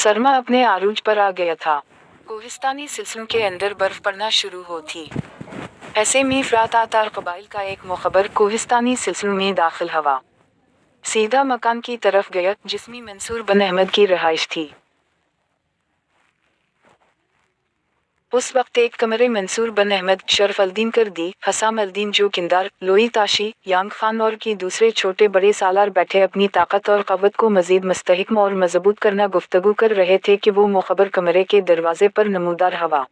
सरमा अपने आरूज पर आ गया था। कोहिस्तानी सिलसिलों के अंदर बर्फ पड़ना शुरू हो थी। ऐसे में फरात आतार कबाइल का एक मुखबर कोहिस्तानी सिलसिलों में दाखिल हुआ। सीधा मकान की तरफ गया जिसमें मंसूर बिन अहमद की रहाइश थी। उस वक्त एक कमरे मंसूर बिन अहमद, शरफ अल्दीन करदी, हसाम अल्दीन जो किंदार, लोई ताशी, यांग खान और की दूसरे छोटे बड़े सालार बैठे अपनी ताकत और क़व्वत को मजीद मुस्तहकम और मजबूत करना गुफ्तगू कर रहे थे कि वो मुखबर कमरे के दरवाजे पर नमूदार हवा।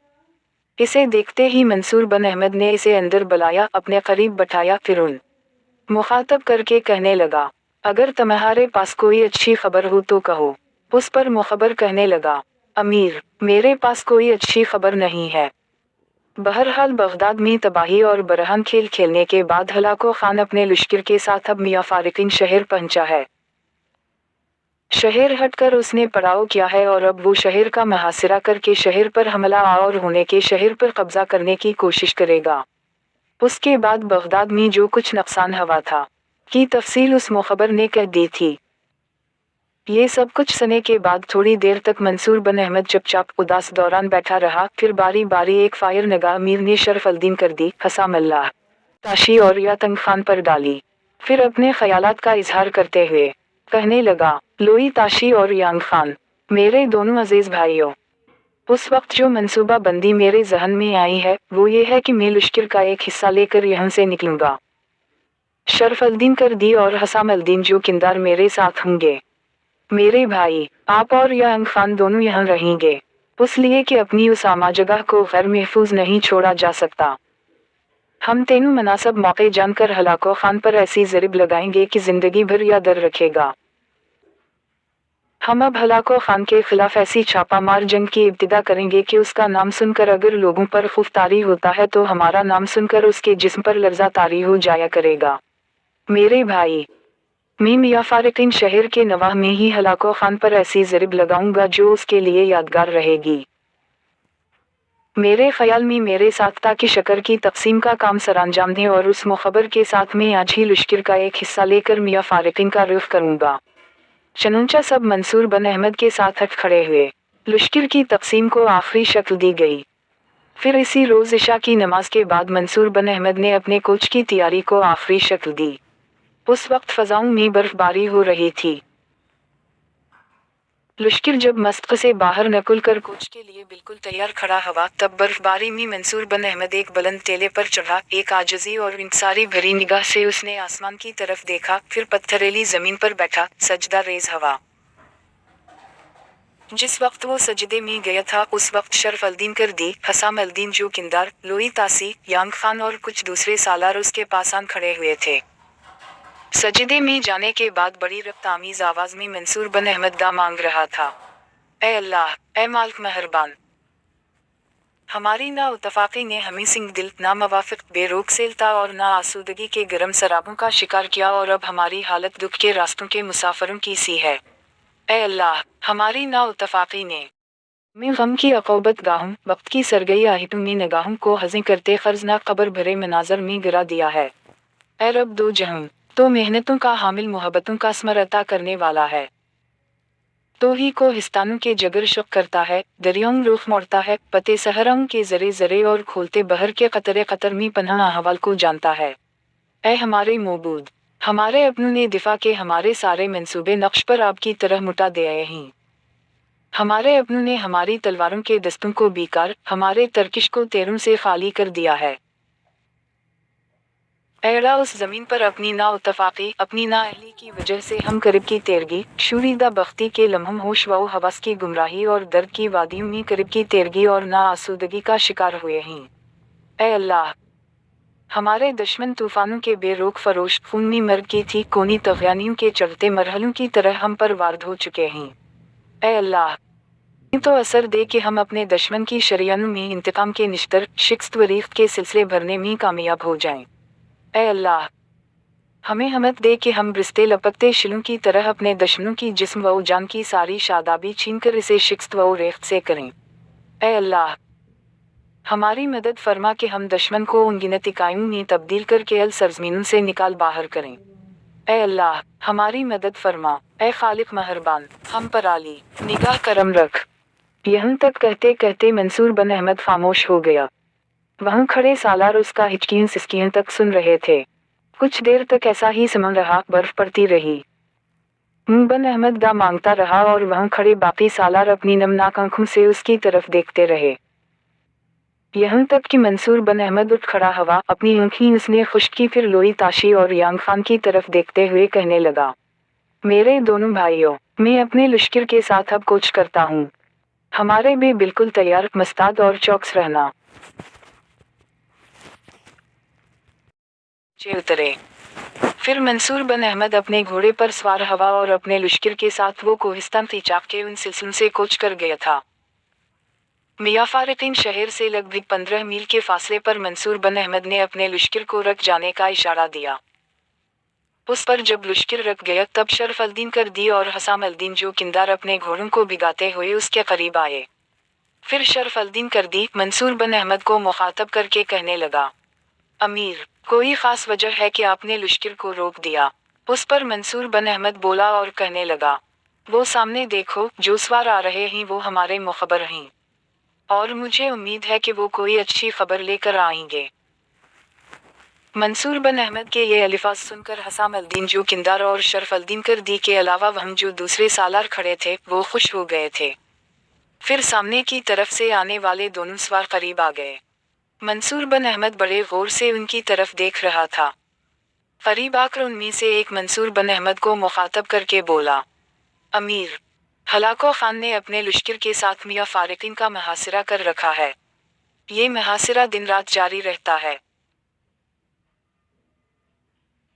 इसे देखते ही मंसूर बिन अहमद ने इसे अंदर बुलाया, अपने करीब बैठाया, फिर उन मुखातब करके कहने लगा, अगर तुम्हारे पास कोई अच्छी खबर हो तो कहो। उस पर मुखबर कहने लगा, अमीर, मेरे पास कोई अच्छी खबर नहीं है। बहरहाल बगदाद में तबाही और बरहन खेल खेलने के बाद हलाको खान अपने लश्कर के साथ अब मियां फारिकिन शहर पहुंचा है। शहर हटकर उसने पड़ाव किया है और अब वो शहर का मुहासिरा करके शहर पर हमला और होने के शहर पर कब्जा करने की कोशिश करेगा। उसके बाद बगदाद में जो कुछ नुकसान हुआ था की तफसील उस मुखबर ने कह दी थी। ये सब कुछ सुनने के बाद थोड़ी देर तक मंसूर बिन अहमद चुपचाप उदास दौरान बैठा रहा। फिर बारी बारी एक फायर निगाह अमीर ने शरफ अल्दीन करदी, हसाम अल्लाह ताशी और यातंग खान पर डाली। फिर अपने ख्यालात का इजहार करते हुए कहने लगा, लोई ताशी और यांग खान, मेरे दोनों अजीज भाइयों, उस वक्त जो मंसूबा बंदी मेरे जहन में आई है वो ये है कि मैं लश्कर का एक हिस्सा लेकर यहाँ से निकलूंगा। शरफ अल्दीन करदी और हसाम अल्दीन जो किंदार मेरे साथ होंगे। मेरे भाई, आप और यांग खान दोनों यहाँ रहेंगे, इसलिए कि अपनी उस आमा जगह को गैर महफूज नहीं छोड़ा जा सकता। हम तीनों मुनासिब मौके जानकर हलाको खान पर ऐसी ज़रिब लगाएंगे कि जिंदगी भर याद रखेगा। हम अब हलाको खान के खिलाफ ऐसी छापा मार जंग की इब्तिदा करेंगे कि उसका नाम सुनकर अगर लोगों पर खौफ तारी होता है तो हमारा नाम सुनकर उसके जिस्म पर लर्जा तारी हो जाया करेगा। मेरे भाई, मैं मियां फारिकिन शहर के नवाह में ही हलाको खान पर ऐसी ज़रिब लगाऊंगा जो उसके लिए यादगार रहेगी। मेरे ख्याल में मेरे साथ ताकि शक्कर की तकसीम का काम सरअंजाम दें और उस मुखबर के साथ मैं आज ही लश्कर का एक हिस्सा लेकर मियां फारिकिन का रुख करूंगा। चनुंचा सब मंसूर बिन अहमद के साथ हट खड़े हुए। लश्कर की तकसीम को आखिरी शक्ल दी गई। फिर इसी रोज़ इशा की नमाज के बाद मंसूर बिन अहमद ने अपने कोच की तैयारी को आखिरी शक्ल दी। उस वक्त फ़ज़ाओं में बर्फबारी हो रही थी। लश्कर जब मस्क से बाहर निकल कर कोच के लिए बिल्कुल तैयार खड़ा हुआ तब बर्फबारी में मंसूर बिन अहमद एक बुलंद टेले पर चढ़ा। एक आजिज़ी और इंसारी भरी निगाह से उसने आसमान की तरफ देखा, फिर पत्थरेली ज़मीन पर बैठा, सजदा रेज़ हुआ। जिस वक्त वो सजदे में गया था उस वक्त शरफ अल्दीन करदी, हसाम अल्दीन जो किंदार, लोई तासी, यांग खान और कुछ दूसरे सालार उसके पास आन खड़े हुए थे। सजदे में जाने के बाद बड़ी रफ्तामीज आवाज में मंसूर बिन अहमद दुआ मांग रहा था, ए अल्लाह, ए मालिक मेहरबान, हमारी ना उत्तफाक़ी ने हमें सिंग दिल, ना मवाफ़िक़, बेरोक सेलता और ना आसूदगी के गर्म सराबों का शिकार किया और अब हमारी हालत दुख के रास्तों के मुसाफिरों की सी है। ए अल्लाह, हमारी ना उत्तफाक़ी ने में गम की अक़ौबत गाहों, वक्त की सरगई आहटों में निगाहों को हज़ें करते ख़र्ज़नाक क़ब्र भरे मनाज़र में गिरा दिया है। ए रब दो जहां, तो मेहनतों का हामिल, मोहब्बतों का स्मरता करने वाला है। तो ही को हिस्तानों के जगर शुक करता है, दरियाओं रुख मोड़ता है, पते सहराओं के ज़रे ज़रे और खोलते बहर के क़तरे क़तर में पनाह अहवाल को जानता है। ए हमारे मौबूद, हमारे अपनों ने दिफा के हमारे सारे मंसूबे नक्श पर आपकी तरह मुटा दिए हैं। हमारे अपनों ने हमारी तलवारों के दस्तों को बेकार, हमारे तरकिश को तेरों से खाली कर दिया है। एड़ा उस ज़मीन पर अपनी ना उत्तफाक़ी, अपनी ना अहली की वजह से हम करीब की तेरगी, शूरीदा बख्ती के लम्हों, होश व हवस की गुमराही और दर्द की वादियों में करीब की तेरगी और ना आसूदगी का शिकार हुए हैं। ए अल्लाह, हमारे दुश्मन तूफ़ानों के बेरोक फरोश, खून में मर की थी कोनी तग़यानियों के चढ़ते मरहलों की तरह हम पर वारद हो चुके हैं। ए अल्लाह, तो असर दे कि हम अपने दुश्मन की शरियानों में इंतकाम के निश्तर, शिकस्त व रीख्त के सिलसिले भरने में कामयाब हो जाएं। ए अल्लाह, हमें हिम्मत दे कि हम रिश्ते लपकते शिलों की तरह अपने दुश्मनों की जिस्म व जान की सारी शादाबी छीनकर इसे शिकस्त व रेख्त से करें। ए अल्लाह, हमारी मदद फरमा कि हम दुश्मन को अनगिनत इकाइयों में तब्दील करके अल सरजमीनों से निकाल बाहर करें। اے اللہ ہماری مدد فرما، اے خالق مہربان ہم پر عالی نگاہ کرم رکھ۔ یہاں تک کہتے کہتے منصور بن احمد خاموش ہو گیا۔ وہاں کھڑے سالار اس کا ہچکیاں سسکیاں تک سن رہے تھے۔ کچھ دیر تک ایسا ہی سمن رہا، برف پڑتی رہی۔ بن احمد دا مانگتا رہا اور وہاں کھڑے باقی سالار اپنی نمناک آنکھوں سے اس کی طرف دیکھتے رہے۔ یہاں تک کہ منصور بن احمد اٹھ کھڑا ہوا، اپنی آنکھیں اس نے خشک کی، پھر لوئی تاشی اور یانگ خان کی طرف دیکھتے ہوئے کہنے لگا، میرے دونوں بھائیوں، میں اپنے لشکر کے ساتھ اب کوچ کرتا ہوں۔ ہمارے بھی بالکل تیار، مستعد اور چوکس رہنا۔ اترے۔ پھر منصور بن احمد اپنے گھوڑے پر سوار ہوا اور اپنے لشکر کے ساتھ وہ کوہستان تیچاک کے ان سلسلوں سے کوچ کر گیا تھا۔ میاں فارقین شہر سے لگ بھگ 15 میل کے فاصلے پر منصور بن احمد نے اپنے لشکر کو رک جانے کا اشارہ دیا۔ اس پر جب لشکر رک گیا تب شرف الدین کردی اور حسام الدین جو کندار اپنے گھوڑوں کو بھگاتے ہوئے اس کے قریب آئے۔ پھر شرف الدین کردی منصور بن احمد کو مخاطب کر کے کہنے لگا، امیر، کوئی خاص وجہ ہے کہ آپ نے لشکر کو روک دیا؟ اس پر منصور بن احمد بولا اور کہنے لگا، وہ سامنے دیکھو، جو سوار آ رہے ہیں وہ ہمارے مخبر ہیں، اور مجھے امید ہے کہ وہ کوئی اچھی خبر لے کر آئیں گے۔ منصور بن احمد کے یہ الفاظ سن کر حسام الدین جو کندار اور شرف الدین کردی کے علاوہ وہاں جو دوسرے سالار کھڑے تھے وہ خوش ہو گئے تھے۔ پھر سامنے کی طرف سے آنے والے دونوں سوار قریب آ گئے۔ منصور بن احمد بڑے غور سے ان کی طرف دیکھ رہا تھا۔ قریب آ کر ان میں سے ایک منصور بن احمد کو مخاطب کر کے بولا، امیر، ہلاکو خان نے اپنے لشکر کے ساتھ میاں فارقین کا محاصرہ کر رکھا ہے۔ یہ محاصرہ دن رات جاری رہتا ہے۔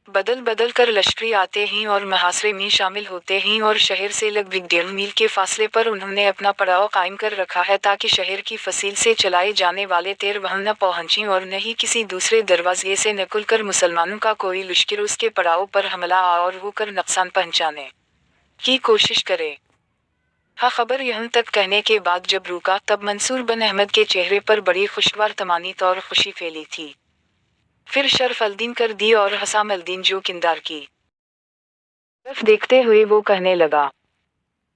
بدل بدل کر لشکری آتے ہیں اور محاصرے میں شامل ہوتے ہیں، اور شہر سے لگ بھگ 1.5 میل کے فاصلے پر انہوں نے اپنا پڑاؤ قائم کر رکھا ہے تاکہ شہر کی فصیل سے چلائے جانے والے تیر وہاں نہ پہنچیں اور نہ ہی کسی دوسرے دروازے سے نکل کر مسلمانوں کا کوئی لشکر اس کے پڑاؤ پر حملہ اور وہ کر نقصان پہنچانے کی کوشش کرے۔ ہاں خبر یہاں تک کہنے کے بعد جب روکا تب منصور بن احمد کے چہرے پر بڑی خوشگوار طمانینت اور خوشی پھیلی تھی۔ پھر شرف الدین کردی اور حسام الدین جو کندار کی طرف دیکھتے ہوئے وہ کہنے لگا،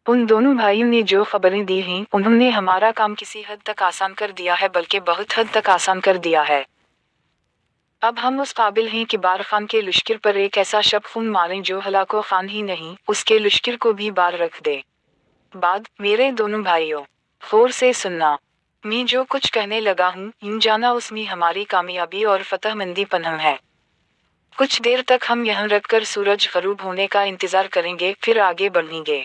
ان دونوں بھائیوں نے جو خبریں دی ہیں انہوں نے ہمارا کام کسی حد تک آسان کر دیا ہے، بلکہ بہت حد تک آسان کر دیا ہے۔ اب ہم اس قابل ہیں کہ بار خان کے لشکر پر ایک ایسا شب خون ماریں جو ہلاکو خان ہی نہیں، اس کے لشکر کو بھی بار رکھ دے۔ بعد میرے دونوں بھائیوں، غور سے سننا، میں جو کچھ کہنے لگا ہوں یوں جانا اس میں ہماری کامیابی اور فتح مندی پنہاں ہے۔ کچھ دیر تک ہم یہاں رکھ کر سورج غروب ہونے کا انتظار کریں گے، پھر آگے بڑھیں گے۔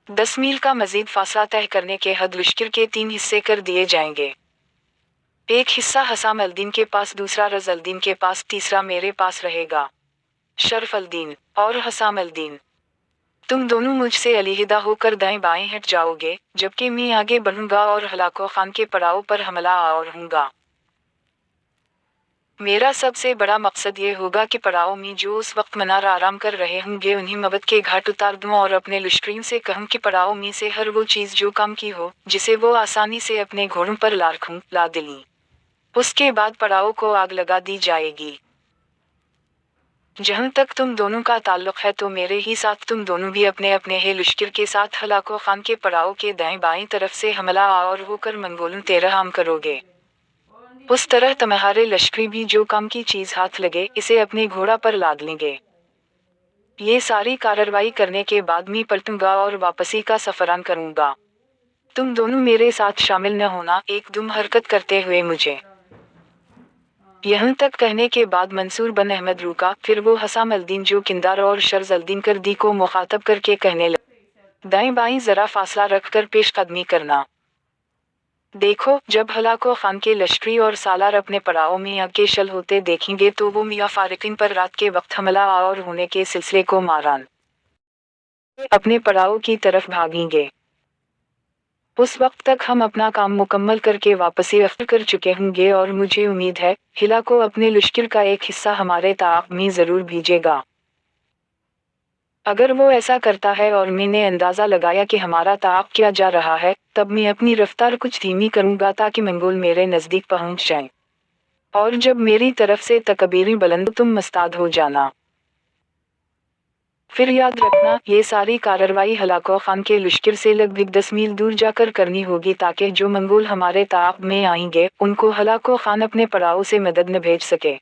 10 میل کا مزید فاصلہ طے کرنے کے بعد لشکر کے 3 حصے کر دیے جائیں گے۔ ایک حصہ حسام الدین کے پاس، دوسرا رز الدین کے پاس، تیسرا میرے پاس رہے گا۔ شرف الدین اور حسام الدین، تم دونوں مجھ سے علیحدہ ہو کر دائیں بائیں ہٹ جاؤ گے، جبکہ میں آگے بڑھوں گا اور ہلاکو خان کے پڑاؤ پر حملہ آور ہوں گا۔ میرا سب سے بڑا مقصد یہ ہوگا کہ پڑاؤ میں جو اس وقت منار آرام کر رہے ہوں گے انہیں موت کے گھاٹ اتار دوں اور اپنے لشکریوں سے کہوں کہ پڑاؤ میں سے ہر وہ چیز جو کام کی ہو، جسے وہ آسانی سے اپنے گھوڑوں پر لا رکھوں، لا دلیں۔ اس کے بعد پڑاؤ کو آگ لگا دی جائے گی۔ جہاں تک تم دونوں کا تعلق ہے تو میرے ہی ساتھ تم دونوں بھی اپنے اپنے ہے لشکر کے ساتھ ہلاکو خان کے پڑاؤ کے دائیں بائیں طرف سے حملہ آور ہو کر منگولوں تیرہ عام کرو گے۔ اس طرح تمہارے لشکری بھی جو کام کی چیز ہاتھ لگے اسے اپنے گھوڑا پر لاد لیں گے۔ یہ ساری کارروائی کرنے کے بعد میں پلٹوں گا اور واپسی کا سفران کروں گا۔ تم دونوں میرے ساتھ شامل نہ ہونا، ایک دم حرکت کرتے ہوئے مجھے۔ یہاں تک کہنے کے بعد منصور بن احمد روکا، پھر وہ حسام الدین جو کندار اور شرز الدین کردی کو مخاطب کر کے کہنے لگا، دائیں بائیں ذرا فاصلہ رکھ کر پیش قدمی کرنا۔ دیکھو، جب ہلاکو خان کے لشکری اور سالار اپنے پڑاؤ میں آگ کے شل ہوتے دیکھیں گے تو وہ میاں فارقین پر رات کے وقت حملہ آور ہونے کے سلسلے کو ماران اپنے پڑاؤ کی طرف بھاگیں گے۔ اس وقت تک ہم اپنا کام مکمل کر کے واپسی اختیار کر چکے ہوں گے اور مجھے امید ہے ہلاکو اپنے لشکر کا ایک حصہ ہمارے تعاقب میں ضرور بھیجے گا۔ اگر وہ ایسا کرتا ہے اور میں نے اندازہ لگایا کہ ہمارا تعاقب کیا جا رہا ہے، تب میں اپنی رفتار کچھ دھیمی کروں گا تاکہ منگول میرے نزدیک پہنچ جائیں، اور جب میری طرف سے تکبیریں بلند تم مستعد ہو جانا۔ फिर याद रखना, ये सारी कार्रवाई हलाको खान के लश्कर से लगभग 10 मील दूर जाकर करनी होगी ताकि जो मंगोल हमारे ताक़ब में आएंगे उनको हलाको खान अपने पड़ाव से मदद न भेज सके।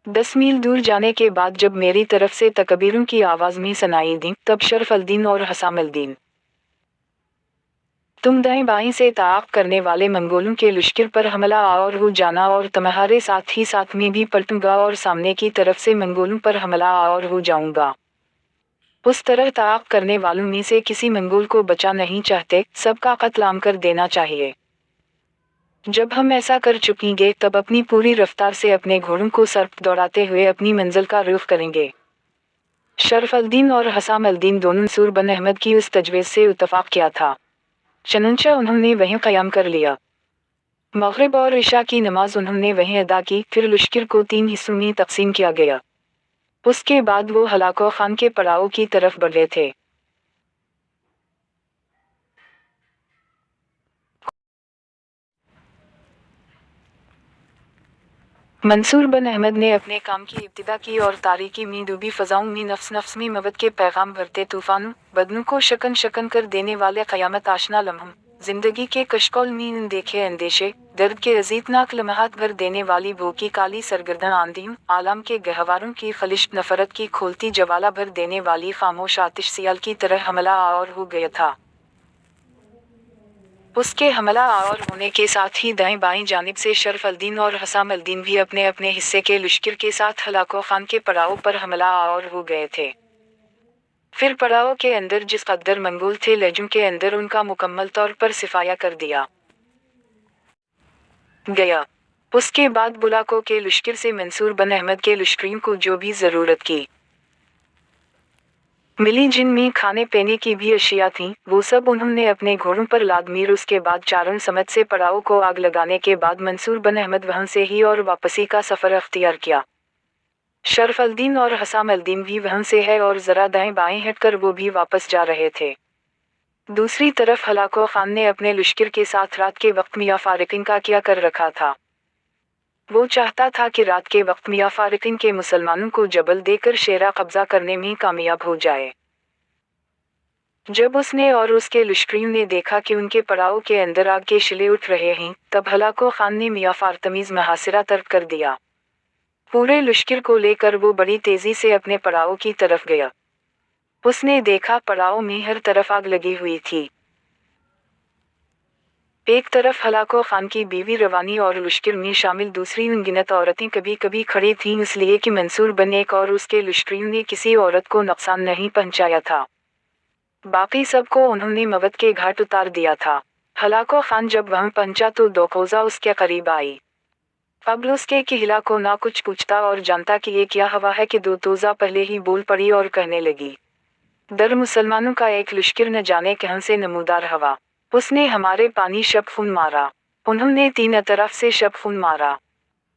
10 मील दूर जाने के बाद जब मेरी तरफ से तकबीरों की आवाज़ में सुनाई दी तब शरफ अल-दीन और हसाम अल-दीन, तुम दाएं बाएं से ताक़ब करने वाले मंगोलों के लश्कर पर हमला और हो जाना और तुम्हारे साथ ही साथ मैं भी पलटूंगा और सामने की तरफ से मंगोलों पर हमला और हो जाऊंगा। उस तरह ताक़ब करने वालों में से किसी मंगोल को बचा नहीं चाहते, सबका कत्ल आम कर देना चाहिए। जब हम ऐसा कर चुकेंगे तब अपनी पूरी रफ्तार से अपने घोड़ों को सर्प दौड़ाते हुए अपनी मंजिल का रुख करेंगे। शरफ अल-दीन और हसाम अल-दीन दोनों मंसूर बिन अहमद की उस तजवीज़ से इत्तफाक किया था, चुनांचे उन्होंने वहीं क़याम कर लिया। मग़रिब और इशा की नमाज उन्होंने वहीं अदा की। फिर लश्कर को 3 हिस्सों में तकसीम किया गया। उसके बाद वो हलाको खान के पड़ाव की तरफ बढ़े थे। मंसूर बिन अहमद ने अपने काम की इब्तिदा की और तारीकी में डूबी फ़ज़ाओं में नफ्स में मवत के पैगाम भरते तूफ़ानों, बदनों को शकन शकन कर देने वाले क़यामत आशना लम्हों, ज़िंदगी के कशकोल में देखे अंदेशे, दर्द के अज़ीतनाक लम्हात भर देने वाली भूखी काली सरगर्दन आंधियों, आलम के गहवारों की खलिश नफ़रत की खोलती ज्वाला भर देने वाली खामोश आतिश सियाल की तरह हमला और हो गया था। उसके हमला और होने के साथ ही दाएं बाएं जानिब से शरफ अल-दीन और हसाम अल-दीन भी अपने अपने हिस्से के लश्कर के साथ हलाको खान के पड़ाव पर हमला और हो गए थे। फिर पड़ाव के अंदर जिस कदर मंगोल थे लहजों के अंदर उनका मुकम्मल तौर पर सिफाया कर दिया गया। उसके बाद बुलाको के लश्कर से मंसूर बिन अहमद के लश्करियों को जो भी ज़रूरत की मिली, जिनमें खाने पीने की भी अशिया थीं, वो सब उन्होंने अपने घोड़ों पर लाद मीर। उसके बाद चारण समत से पड़ाव को आग लगाने के बाद मंसूर बिन अहमद वहाँ से ही और वापसी का सफ़र अख्तियार किया। शरफ अल-दीन और हसाम अल-दीन भी वहाँ से है और ज़रा दाएं बाएं हटकर वो भी वापस जा रहे थे। दूसरी तरफ हलाको खान ने अपने लश्कर के साथ रात के वक्त मियाँ फारिकिन का क्या कर रखा था। वो चाहता था कि रात के वक्त मियाँ फारिकिन के मुसलमानों को जबल देकर शेरा कब्जा करने में कामयाब हो जाए। जब उसने और उसके लश्करियों ने देखा कि उनके पड़ाव के अंदर आग के शिले उठ रहे हैं, तब हलाको खान ने मियाँ फारतमीज़ महासिरा तर्क कर दिया। पूरे लश्कर को लेकर वो बड़ी तेज़ी से अपने पड़ाव की तरफ गया। उसने देखा पड़ाव में हर तरफ आग लगी हुई थी। एक तरफ हलाको खान की बीवी रवानी और लश्कर में शामिल दूसरी अनगिनत औरतें कभी कभी खड़ी थीं, इसलिए कि मंसूर बिन एक और उसके लश्करियों ने किसी औरत को नुकसान नहीं पहुंचाया था। बाकी सबको उन्होंने मवत के घाट उतार दिया था। हलाको खान जब वहाँ पहुंचा तो दोकोज़ा उसके करीब आई। अब उसके कि हिलाको ना कुछ पूछता और जानता कि ये क्या हवा है कि दोतोज़ा पहले ही बोल पड़ी और कहने लगी, दर मुसलमानों का एक लश्कर न जाने कहाँ से नमूदार हवा, उसने हमारे पानी शब खून मारा, उन्होंने 3 तरफ से शब खून मारा,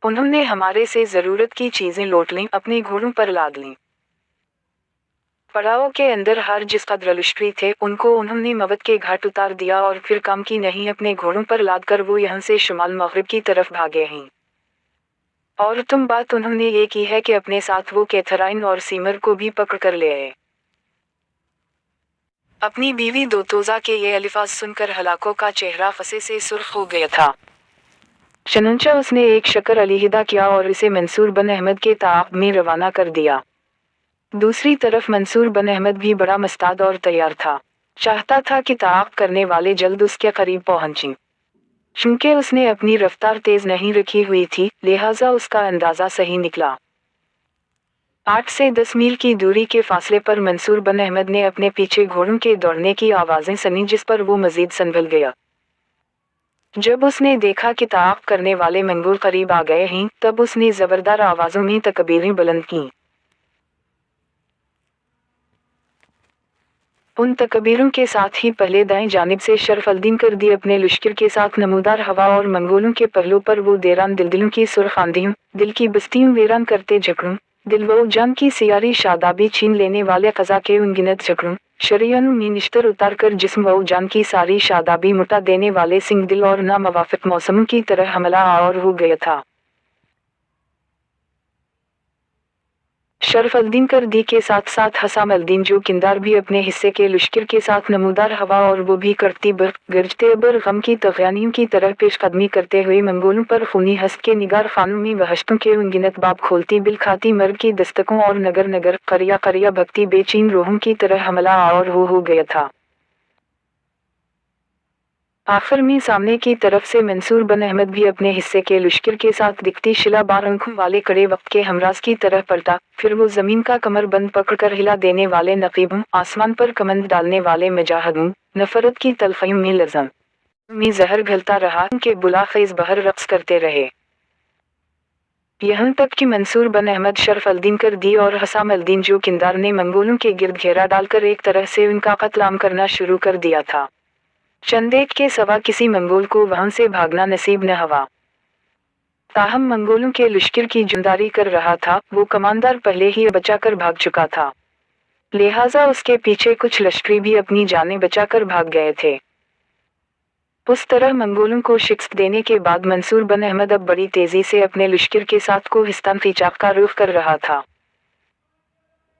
उन्होंने हमारे से ज़रूरत की चीज़ें लौट लीं, अपने घोड़ों पर लाद लीं। पड़ाव के अंदर हर जिस कदर लश्करी थे उनको उन्होंने मवत के घाट उतार दिया और फिर काम की नहीं अपने घोड़ों पर लाद कर वो यहाँ से शुमाल मगरिब की तरफ भागे हैं। और तुम बात उन्होंने ये की है कि अपने साथ वो कैथराइन और सीमर को भी पकड़ कर ले आए। अपनी बीवी दोतोज़ा के ये अल्फाज सुनकर हलाको का चेहरा फसे से सुर्ख हो गया था। चुनांचे उसने एक शक्कर अलहिदा किया और इसे मंसूर बिन अहमद के ताक़ब में रवाना कर दिया। दूसरी तरफ मंसूर बिन अहमद भी बड़ा मुस्तैद और तैयार था, चाहता था कि ताक़ब करने वाले जल्द उसके करीब पहुंचें। चूँकि उसने अपनी रफ्तार तेज़ नहीं रखी हुई थी, लिहाजा उसका अंदाज़ा सही निकला। 8 से 10 मील की दूरी के फासले पर मंसूर बिन अहमद ने अपने पीछे घोड़ों के दौड़ने की आवाज़ें सुनी, जिस पर वो मज़ीद संभल गया। जब उसने देखा कि ताक़ब करने वाले मंगोल करीब आ गए हैं, तब उसने ज़बरदार आवाज़ों में तकबीरें बुलंद कीं। उन तकबीरों के साथ ही पहले दाएं जानिब से शरफ अल-दीन कर दी अपने लश्कर के साथ नमूदार हवा और मंगोलों के पहलू पर वो देरान दिलदिलों की सुर्ख आंधियों, दिल की बस्तियों वीरान करते झगड़ों, दिल व जान की सियारी शादाबी छीन लेने वाले क़ज़ा के अनगिनत झगड़ों, शरियानों में निश्तर उतार कर जिस्म व जान की सारी शादाबी मुटा देने वाले सिंग दिल और नामवाफ़िक मौसमों की तरह हमला और हो गया था। शरफ-अल-दीन कर्दी के साथ साथ हसाम अल-दीन जो किंदार भी अपने हिस्से के लश्कर के साथ नमूदार हवा और वो भी करती बर्फ गरजते अबर गम की तगयानियों की तरह पेशकदमी करते हुए मंगोलों पर खूनी हस्त के निगार खानों में वहशतों के उनगिनत बाब खोलती बिल खाती मर्ग की दस्तकों और नगर नगर करिया करिया भक्ति बेचैन रूहों की तरह हमला और हो गया था। आखिर में सामने की तरफ से मंसूर बन अहमद भी अपने हिस्से के लश्कर के साथ दिखती शिला बार आंखों वाले कड़े वक्त के हमराज की तरह पलटा। फिर वो जमीन का कमर बंद पकड़कर हिला देने वाले नकीबों, आसमान पर कमंद डालने वाले मुजाहिदों, नफरत की तलखियों में लज़म में जहर घलता रहा कि बुलाखेज बहर रक्स करते रहे। यहाँ तक कि मंसूर बन अहमद, शरफ-अल-दीन कर्दी और हसाम अल-दीन जो किंदार ने मंगोलों के गिर्द घेरा डालकर एक तरह से उनका कत्ल आम करना शुरू कर दिया था। चंदेक के सवा किसी मंगोल को वहां से भागना नसीब न हुआ। ताहम मंगोलों के लश्कर की जुमदारी कर रहा था, वो कमांडर पहले ही बचाकर भाग चुका था, लिहाजा उसके पीछे कुछ लश्करी भी अपनी जानें बचाकर भाग गए थे। उस तरह मंगोलों को शिकस्त देने के बाद मंसूर बन अहमद अब बड़ी तेजी से अपने लश्कर के साथ कोहिस्तान कीचाक का रुख कर रहा था।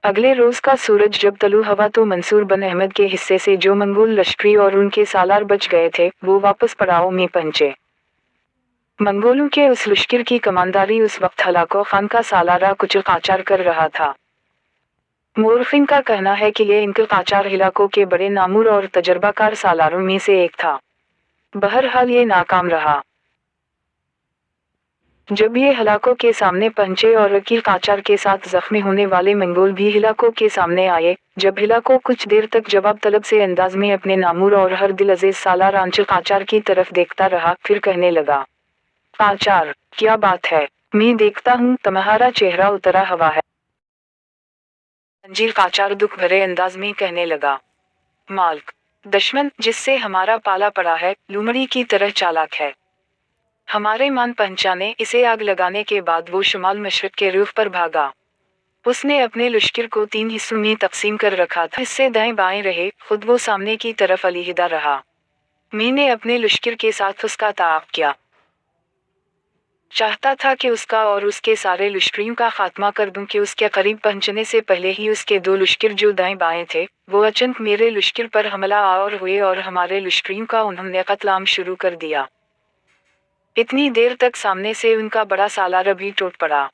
अगले रोज का सूरज जब तलू हुआ तो मंसूर बन अहमद के हिस्से से जो मंगोल लश्करी और उनके सालार बच गए थे वो वापस पड़ाव में पहुंचे। मंगोलों के उस लश्कर की कमांडारी उस वक्त हलाको खान का सालारा कुचल काचार कर रहा था। मोरखिन का कहना है कि ये इनके काचार हिलाकों के बड़े नामूर और तजर्बाकार सालारों में से एक था। बहरहाल ये नाकाम रहा। जब ये हिलाकों के सामने पहुंचे और अकील काचार के साथ जख्मी होने वाले मंगोल भी हिलाकों के सामने आए, जब हिलाको कुछ देर तक जवाब तलब से अंदाज में अपने नामूर और हर दिल अजीज सालार आंचल काचार की तरफ देखता रहा, फिर कहने लगा, काचार, क्या बात है? मैं देखता हूँ तुम्हारा चेहरा उतरा हुआ है। अंजीर काचार दुख भरे अंदाज में कहने लगा, माल्क, दुश्मन जिससे हमारा पाला पड़ा है लूमड़ी की तरह चालाक है। हमारे मान पहचाने इसे आग लगाने के बाद वो शुमाल मशरक के रुख पर भागा। उसने अपने लश्कर को 3 हिस्सों में तकसीम कर रखा था, हिस्से दाएं बाएं रहे, खुद वो सामने की तरफ अलहदा रहा। मैंने अपने लश्कर के साथ उसका ताक़ किया, चाहता था कि उसका और उसके सारे लश्करियों का खात्मा कर दूं कि उसके करीब पहुंचने से पहले ही उसके 2 लश्कर जो दाएं बाएं थे वो अचानक मेरे लश्कर पर हमला आवर हुए और हमारे लश्करियों का उन्होंने कत्ल आम शुरू कर दिया। इतनी देर तक सामने से उनका बड़ा सालार भी टूट पड़ा।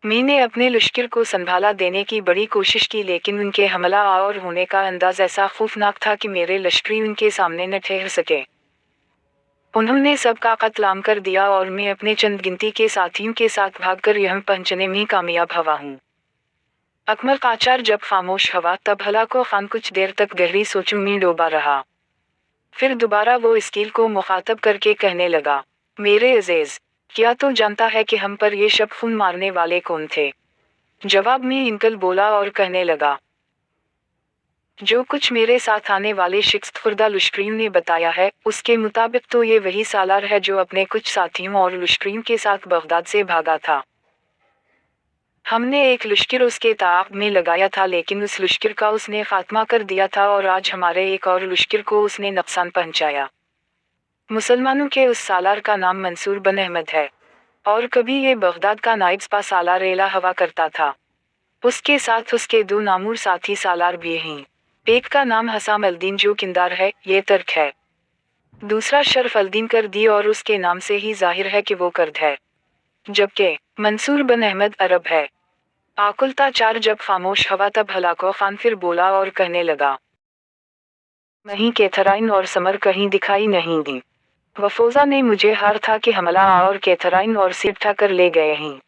मैंने अपने लश्कर को संभाला देने की बड़ी कोशिश की, लेकिन उनके हमला आवर होने का अंदाज ऐसा खौफनाक था कि मेरे लश्करी उनके सामने न ठहर सके। उन्होंने सबका कत्ल आम कर दिया और मैं अपने चंद गिनती के साथियों के साथ भागकर यहाँ पहुंचने में कामयाब हुआ हूँ। अकमल काचार जब खामोश हुआ तब हलाको खान कुछ देर तक गहरी सोचों में डूबा रहा। फिर दोबारा वो इस्कील को मुखातब करके कहने लगा, मेरे अजीज, क्या तो जानता है कि हम पर ये शब खून मारने वाले कौन थे? जवाब में इनकल बोला और कहने लगा, जो कुछ मेरे साथ आने वाले शिकस्त खुर्दा लश्करियों ने बताया है उसके मुताबिक तो ये वही सालार है जो अपने कुछ साथियों और लश्करियों के साथ बगदाद से भागा था। हमने एक लश्कर उसके ताक़ब में लगाया था, लेकिन उस लश्कर का उसने खात्मा कर दिया था और आज हमारे एक और लश्कर को उसने नुकसान पहुंचाया। मुसलमानों के उस सालार का नाम मंसूर बन अहमद है और कभी ये बगदाद का नाइब स्पा सालार एला हवा करता था। उसके साथ उसके 2 नामूर साथी सालार भी हैं। एक का नाम हसाम अल-दीन जो किंदार है, ये तर्क है। दूसरा शरफ-अल-दीन कर्दी और उसके नाम से ही जाहिर है कि वो कर्द है, जबकि मंसूर बन अहमद अरब है। आकुलता चार जब खामोश हुआ तब हलाको खान फिर बोला और कहने लगा, नहीं कैथराइन और समर कहीं दिखाई नहीं दी। वफोजा ने मुझे हार था कि हमला और कैथराइन और सिट्ठा कर ले गए हैं।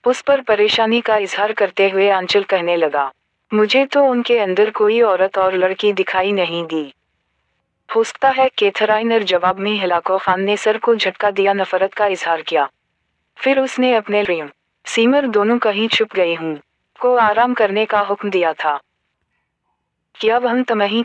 उस पर परेशानी का इजहार करते हुए आंचल कहने लगा, मुझे तो उनके अंदर कोई औरत और लड़की दिखाई नहीं दी। हो सकता है कैथराइन जवाब में हलाको खान ने सर को झटका दिया, नफरत का इजहार किया। फिर उसने अपने प्रेम सीमर दोनों कहीं छुप गए हूँ को आराम करने का हुक्म दिया था। क्या वह तमही